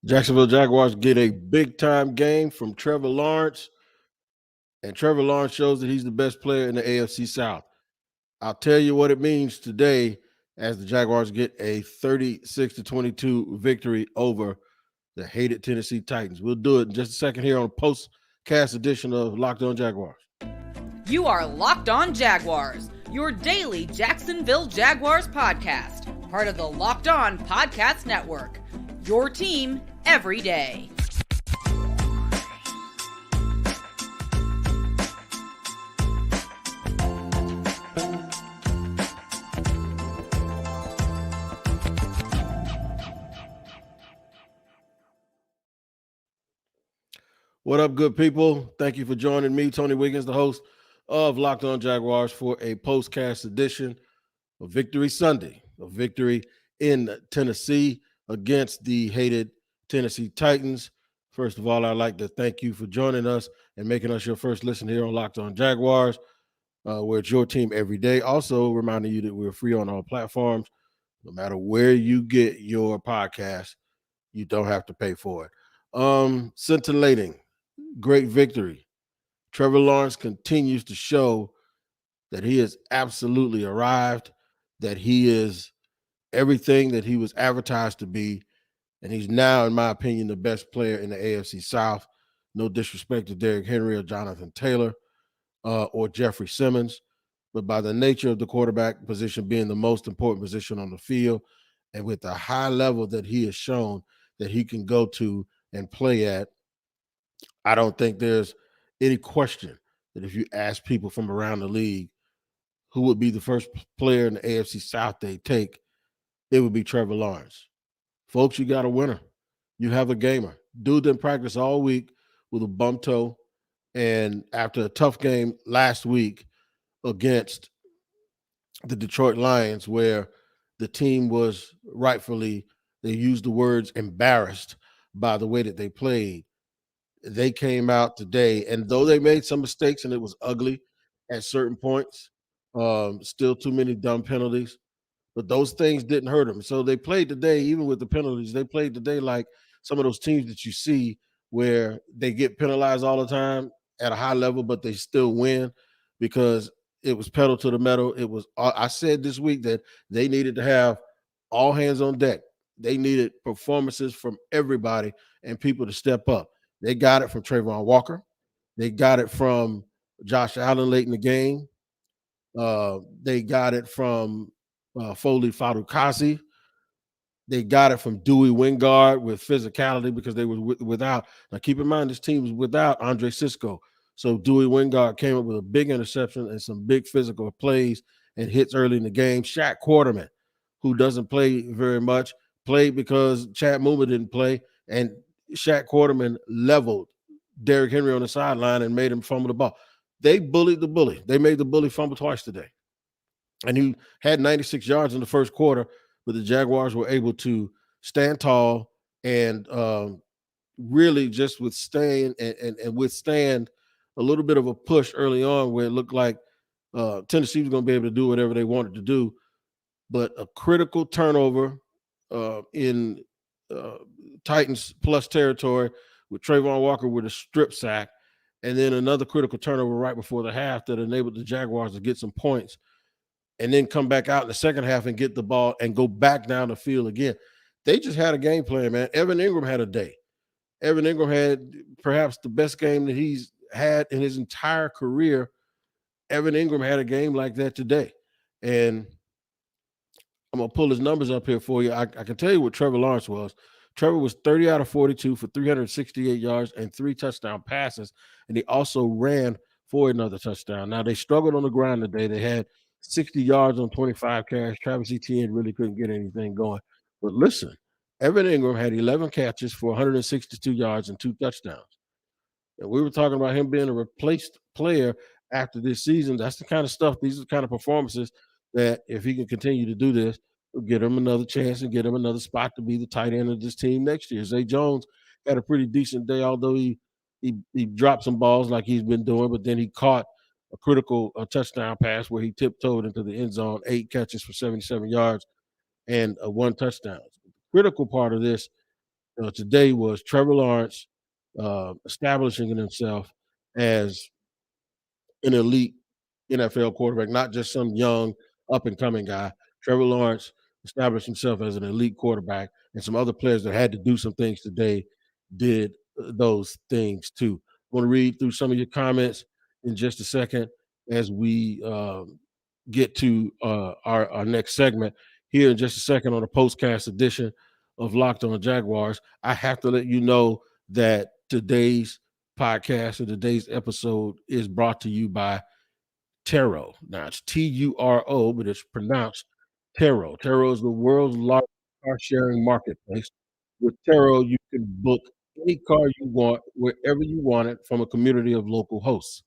Jacksonville Jaguars get a big-time game from Trevor Lawrence, and Trevor Lawrence shows that he's the best player in the AFC South. I'll tell you what it means today as the Jaguars get a 36-22 victory over the hated Tennessee Titans. We'll do it in just a second here on a post-cast edition of Locked On Jaguars. You are Locked On Jaguars, your daily Jacksonville Jaguars podcast, part of the Locked On Podcast Network, your team every day. What up, good people? Thank you for joining me, Tony Wiggins, the host of Locked On Jaguars, for a postcast edition of Victory Sunday, a victory in Tennessee against the hated Tennessee Titans. First of all, I'd like to thank you for joining us and making us your first listen here on Locked On Jaguars, where it's your team every day. Also, reminding you that we're free on all platforms. No matter where you get your podcast, you don't have to pay for it. Scintillating. Great victory. Trevor Lawrence continues to show that he has absolutely arrived, that he is everything that he was advertised to be, and he's now, in my opinion, the best player in the AFC South. No disrespect to Derrick Henry or Jonathan Taylor or Jeffrey Simmons, but by the nature of the quarterback position being the most important position on the field, and with the high level that he has shown that he can go to and play at, I don't think there's any question that if you ask people from around the league who would be the first player in the AFC South they take, it would be Trevor Lawrence. Folks, you got a winner. You have a gamer. Dude didn't practice all week with a bum toe, and after a tough game last week against the Detroit Lions, where the team was rightfully, they used the words embarrassed by the way that they played. They came out today, and though they made some mistakes and it was ugly at certain points, still too many dumb penalties, but those things didn't hurt them. So they played today, even with the penalties, they played today like some of those teams that you see where they get penalized all the time at a high level, but they still win because it was pedal to the metal. It was, I said this week that they needed to have all hands on deck. They needed performances from everybody and people to step up. They got it from Trayvon Walker. They got it from Josh Allen late in the game. They got it from Foley Fatukasi. They got it from Dewey Wingard with physicality because they were without. Now, keep in mind, this team was without Andre Cisco. So Dewey Wingard came up with a big interception and some big physical plays and hits early in the game. Shaq Quarterman, who doesn't play very much, played because Chad Muma didn't play, and Shaq Quarterman leveled Derrick Henry on the sideline and made him fumble the ball. They bullied the bully. They made the bully fumble twice today. And he had 96 yards in the first quarter, but the Jaguars were able to stand tall and really just withstand and withstand a little bit of a push early on where it looked like Tennessee was going to be able to do whatever they wanted to do. But a critical turnover in Titans plus territory with Trayvon Walker with a strip sack, and then another critical turnover right before the half that enabled the Jaguars to get some points and then come back out in the second half and get the ball and go back down the field again. They just had a game plan, man. Evan Ingram had a day. Evan Ingram had perhaps the best game that he's had in his entire career. Evan Ingram had a game like that today. And I'm going to pull his numbers up here for you. I can tell you what Trevor Lawrence was. Trevor was 30 out of 42 for 368 yards and 3 touchdown passes, and he also ran for another touchdown. Now, they struggled on the ground today. They had 60 yards on 25 carries. Travis Etienne really couldn't get anything going. But listen, Evan Ingram had 11 catches for 162 yards and 2 touchdowns. And we were talking about him being a replaced player after this season. That's the kind of stuff, these are the kind of performances that if he can continue to do this, will get him another chance and get him another spot to be the tight end of this team next year. Zay Jones had a pretty decent day, although he dropped some balls like he's been doing, but then he caught a critical touchdown pass where he tiptoed into the end zone, 8 catches for 77 yards and 1 touchdown. The critical part of this today was Trevor Lawrence establishing himself as an elite NFL quarterback, not just some young up and coming guy. Trevor Lawrence established himself as an elite quarterback, and some other players that had to do some things today did those things too. I want to read through some of your comments in just a second as we get to our next segment here in just a second on a postcast edition of Locked On Jaguars. I have to let you know that today's podcast or today's episode is brought to you by Turo. Now it's Turo, but it's pronounced Turo. Turo is the world's largest car sharing marketplace. With Turo, you can book any car you want, wherever you want it, from a community of local hosts.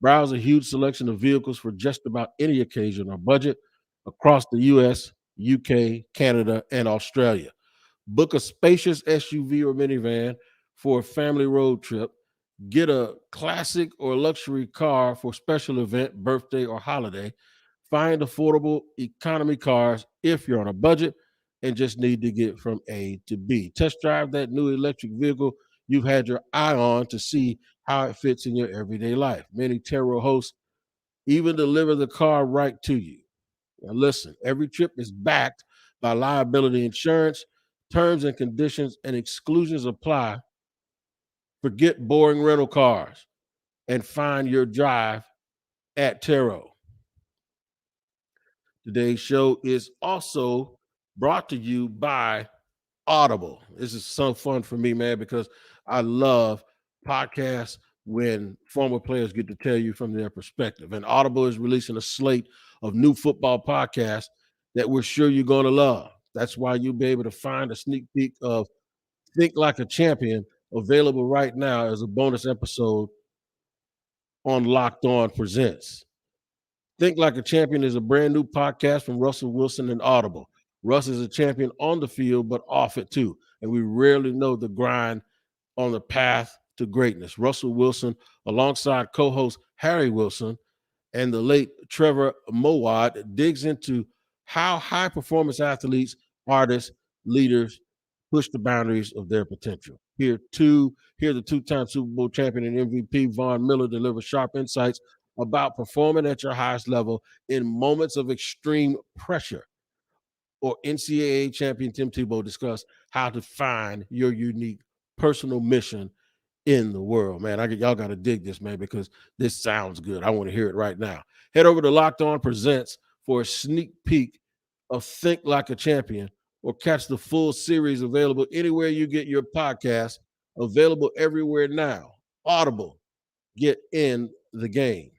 Browse a huge selection of vehicles for just about any occasion or budget across the US, UK, Canada, and Australia. Book a spacious SUV or minivan for a family road trip. Get a classic or luxury car for special event, birthday, or holiday. Find affordable economy cars if you're on a budget and just need to get from A to B. Test drive that new electric vehicle you've had your eye on to see how it fits in your everyday life. Many Turo hosts even deliver the car right to you. Now listen, every trip is backed by liability insurance. Terms and conditions and exclusions apply. Forget boring rental cars and find your drive at Turo. Today's show is also brought to you by Audible. This is so fun for me, man, because I love podcasts when former players get to tell you from their perspective. And Audible is releasing a slate of new football podcasts that we're sure you're going to love. That's why you'll be able to find a sneak peek of Think Like a Champion available right now as a bonus episode on Locked On Presents. Think Like a Champion is a brand new podcast from Russell Wilson and Audible. Russ is a champion on the field, but off it too. And we rarely know the grind on the path to greatness. Russell Wilson, alongside co-host Harry Wilson and the late Trevor Mowat, digs into how high-performance athletes, artists, leaders push the boundaries of their potential. Here the two-time Super Bowl champion and MVP Von Miller delivers sharp insights about performing at your highest level in moments of extreme pressure. Or NCAA champion Tim Tebow discuss how to find your unique personal mission in the world. Man, y'all got to dig this, man, because this sounds good. I want to hear it right now. Head over to Locked On Presents for a sneak peek of Think Like a Champion, or catch the full series available anywhere you get your podcast, available everywhere now. Audible, get in the game.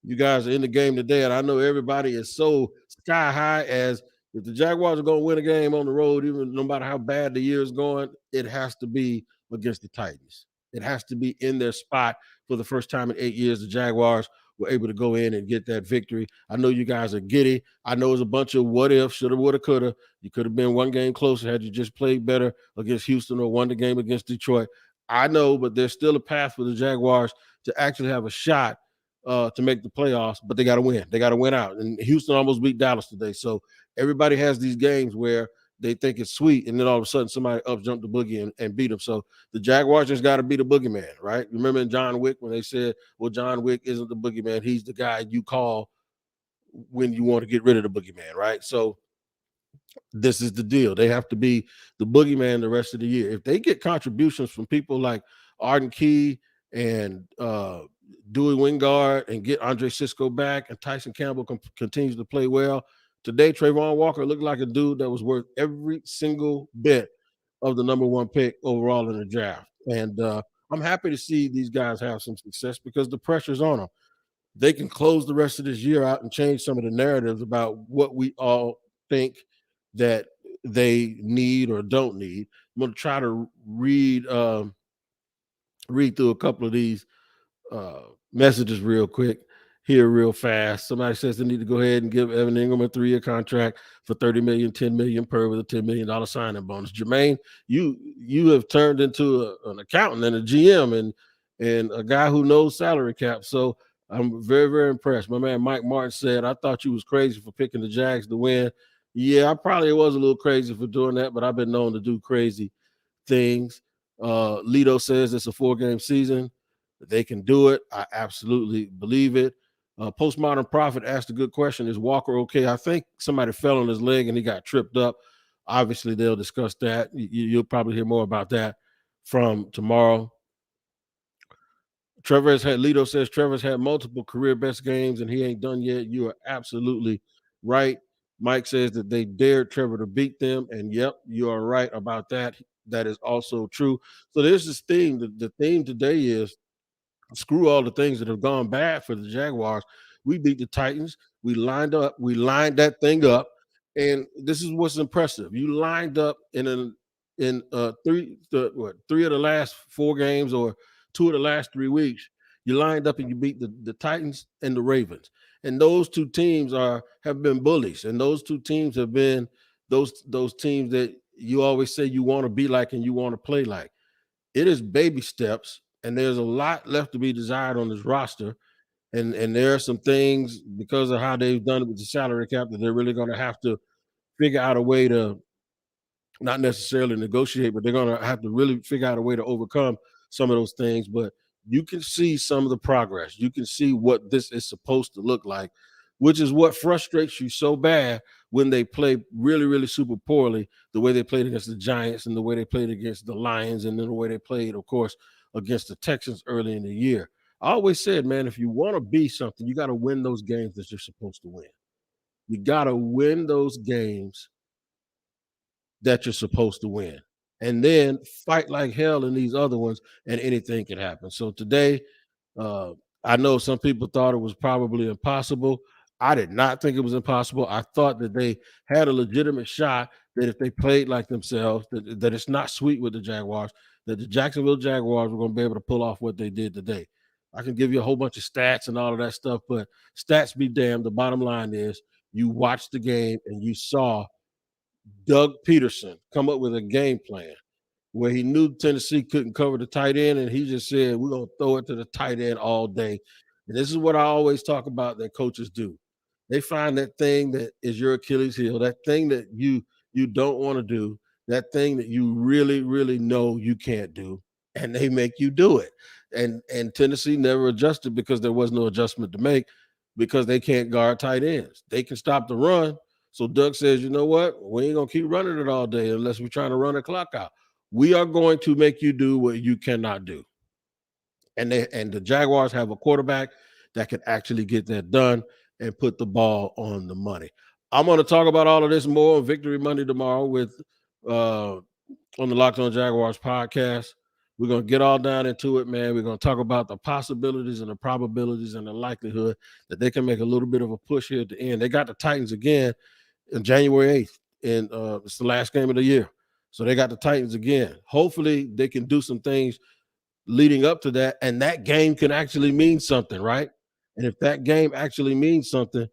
You guys are in the game today, and I know everybody is so sky high as if the Jaguars are going to win a game on the road, even no matter how bad the year is going, it has to be against the Titans. It has to be in their spot. For the first time in 8 years, the Jaguars were able to go in and get that victory. I know you guys are giddy. I know it's a bunch of what if, shoulda, woulda, coulda. You could have been one game closer had you just played better against Houston or won the game against Detroit. I know, but there's still a path for the Jaguars to actually have a shot to make the playoffs, but they got to win. They got to win out. And Houston almost beat Dallas today. So everybody has these games where they think it's sweet, and then all of a sudden somebody up jumped the boogie and beat them. So the Jaguars just got to be the boogeyman, right? Remember in John Wick when they said, well, John Wick isn't the boogeyman. He's the guy you call when you want to get rid of the boogeyman, right? So this is the deal. They have to be the boogeyman the rest of the year. If they get contributions from people like Arden Key and Dewey Wingard and get Andre Cisco back, and Tyson Campbell continues to play well. Today, Trayvon Walker looked like a dude that was worth every single bit of the number one pick overall in the draft. And I'm happy to see these guys have some success because the pressure's on them. They can close the rest of this year out and change some of the narratives about what we all think that they need or don't need. I'm going to try to read through a couple of these messages real quick here real fast. Somebody says they need to go ahead and give Evan Ingram a 3-year contract for $30 million, $10 million per, with a $10 million signing bonus. Jermaine, you have turned into an accountant and a GM and a guy who knows salary cap. So I'm very, very impressed. My man Mike Martin said, I thought you was crazy for picking the Jags to win. Yeah, I probably was a little crazy for doing that, but I've been known to do crazy things. Lido says it's a 4-game season. They can do it. I absolutely believe it. Postmodern Prophet asked a good question. Is Walker okay? I think somebody fell on his leg and he got tripped up. Obviously, they'll discuss that. You'll probably hear more about that from tomorrow. Lido says Trevor's had multiple career best games and he ain't done yet. You are absolutely right. Mike says that they dared Trevor to beat them. And yep, you are right about that. That is also true. So there's this theme. The theme today is screw all the things that have gone bad for the Jaguars. We beat the Titans. We lined that thing up, and this is what's impressive. You lined up in three of the last 4 games or 2 of the last 3 weeks. You lined up and you beat the Titans and the Ravens, and those 2 teams have been bullies, and those 2 teams have been those teams that you always say you want to be like and you want to play like. It is baby steps, and there's a lot left to be desired on this roster. And there are some things because of how they've done it with the salary cap that they're really going to have to figure out a way to not necessarily negotiate, but they're going to have to really figure out a way to overcome some of those things. But you can see some of the progress. You can see what this is supposed to look like, which is what frustrates you so bad when they play really, really super poorly, the way they played against the Giants and the way they played against the Lions and then the way they played, of course, against the Texans early in the year. I always said, man, if you want to be something, you got to win those games that you're supposed to win. You got to win those games that you're supposed to win. And then fight like hell in these other ones, and anything can happen. So today, uh, I know some people thought it was probably impossible. I did not think it was impossible. I thought that they had a legitimate shot that if they played like themselves, that it's not sweet with the Jaguars, that the Jacksonville Jaguars were going to be able to pull off what they did today. I can give you a whole bunch of stats and all of that stuff, but stats be damned. The bottom line is you watched the game and you saw Doug Peterson come up with a game plan where he knew Tennessee couldn't cover the tight end, and he just said, we're going to throw it to the tight end all day. And this is what I always talk about that coaches do. They find that thing that is your Achilles heel, that thing that you don't want to do, that thing that you really, really know you can't do, and they make you do it. And Tennessee never adjusted because there was no adjustment to make because they can't guard tight ends. They can stop the run. So Doug says, you know what? We ain't going to keep running it all day unless we're trying to run the clock out. We are going to make you do what you cannot do. And the Jaguars have a quarterback that can actually get that done and put the ball on the money. I'm going to talk about all of this more on Victory Monday tomorrow with on the Locked On Jaguars podcast. We're going to get all down into it, man. We're going to talk about the possibilities and the probabilities and the likelihood that they can make a little bit of a push here at the end. They got the Titans again on January 8th, and it's the last game of the year. So they got the Titans again. Hopefully they can do some things leading up to that, and that game can actually mean something, right? And if that game actually means something,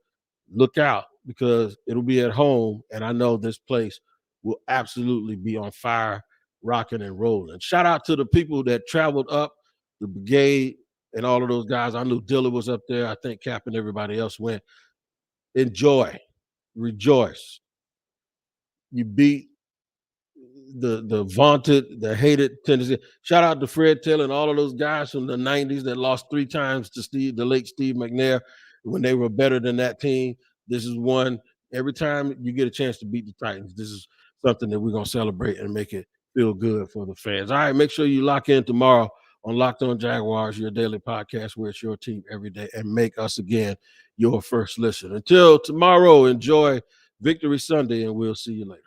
look out because it'll be at home, and I know this place will absolutely be on fire, rocking and rolling. Shout out to the people that traveled up, the brigade, and all of those guys. I knew Dilla was up there. I think Cap and everybody else went. Enjoy, rejoice. You beat the vaunted, the hated Tennessee. Shout out to Fred Taylor and all of those guys from the 90s that lost 3 times to the late Steve McNair when they were better than that team. This is one. Every time you get a chance to beat the Titans, this is something that we're going to celebrate and make it feel good for the fans. All right, make sure you lock in tomorrow on Locked On Jaguars, your daily podcast where it's your team every day, and make us again your first listen. Until tomorrow, enjoy Victory Sunday, and we'll see you later.